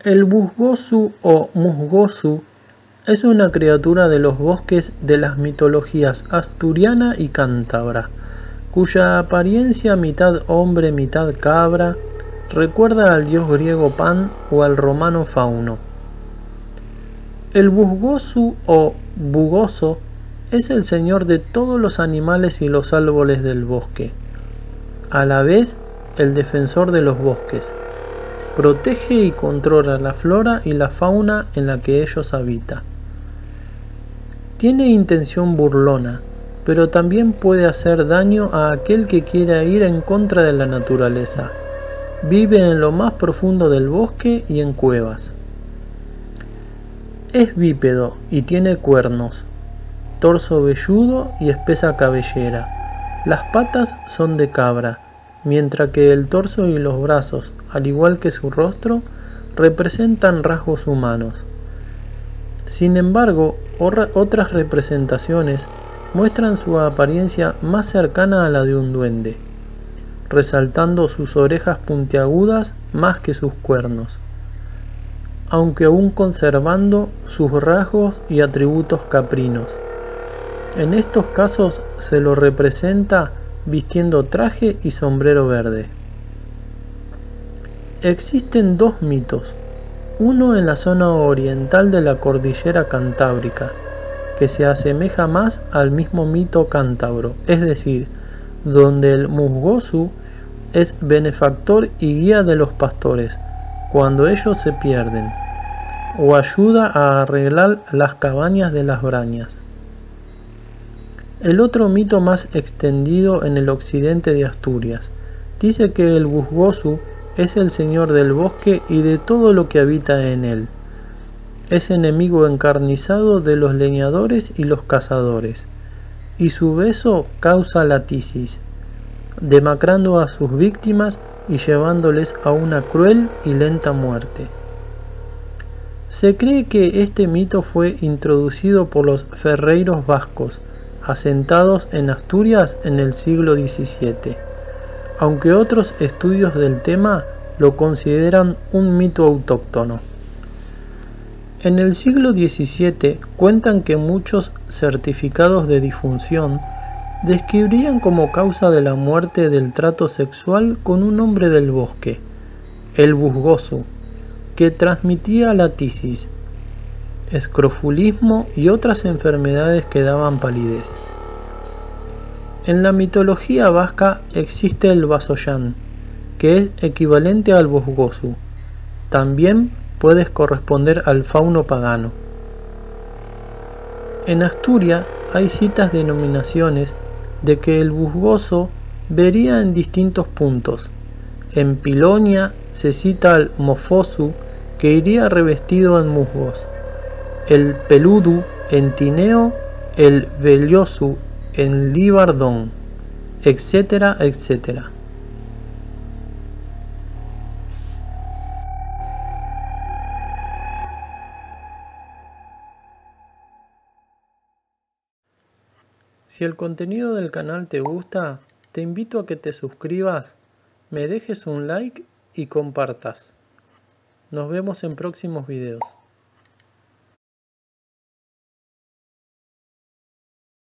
El busgosu o musgosu es una criatura de los bosques de las mitologías asturiana y cántabra, cuya apariencia mitad hombre mitad cabra recuerda al dios griego Pan o al romano Fauno. El busgosu o bugoso es el señor de todos los animales y los árboles del bosque, a la vez el defensor de los bosques. Protege y controla la flora y la fauna en la que ellos habitan. Tiene intención burlona, pero también puede hacer daño a aquel que quiera ir en contra de la naturaleza. Vive en lo más profundo del bosque y en cuevas. Es bípedo y tiene cuernos, torso velludo y espesa cabellera. Las patas son de cabra, mientras que el torso y los brazos, al igual que su rostro, representan rasgos humanos. Sin embargo, otras representaciones muestran su apariencia más cercana a la de un duende, resaltando sus orejas puntiagudas más que sus cuernos, aunque aún conservando sus rasgos y atributos caprinos. En estos casos se lo representa vistiendo traje y sombrero verde. Existen dos mitos, uno en la zona oriental de la cordillera cantábrica, que se asemeja más al mismo mito cántabro, es decir, donde el musgosu es benefactor y guía de los pastores cuando ellos se pierden, o ayuda a arreglar las cabañas de las brañas. El otro mito más extendido en el occidente de Asturias dice que el busgosu es el señor del bosque y de todo lo que habita en él. Es enemigo encarnizado de los leñadores y los cazadores, y su beso causa la tisis, demacrando a sus víctimas y llevándoles a una cruel y lenta muerte. Se cree que este mito fue introducido por los ferreiros vascos, asentados en Asturias en el siglo XVII, aunque otros estudios del tema lo consideran un mito autóctono. En el siglo XVII cuentan que muchos certificados de difunción describían como causa de la muerte del trato sexual con un hombre del bosque, el busgosu, que transmitía la tisis, escrofulismo y otras enfermedades que daban palidez. En la mitología vasca existe el basoyán, que es equivalente al busgosu. También puede corresponder al fauno pagano. En Asturias hay citas denominaciones de que el busgoso vería en distintos puntos. En Pilonia se cita al mofosu, que iría revestido en musgos, el peludu en Tineo, el vellosu en Libardón, etcétera, etcétera. Si el contenido del canal te gusta, te invito a que te suscribas, me dejes un like y compartas. Nos vemos en próximos videos.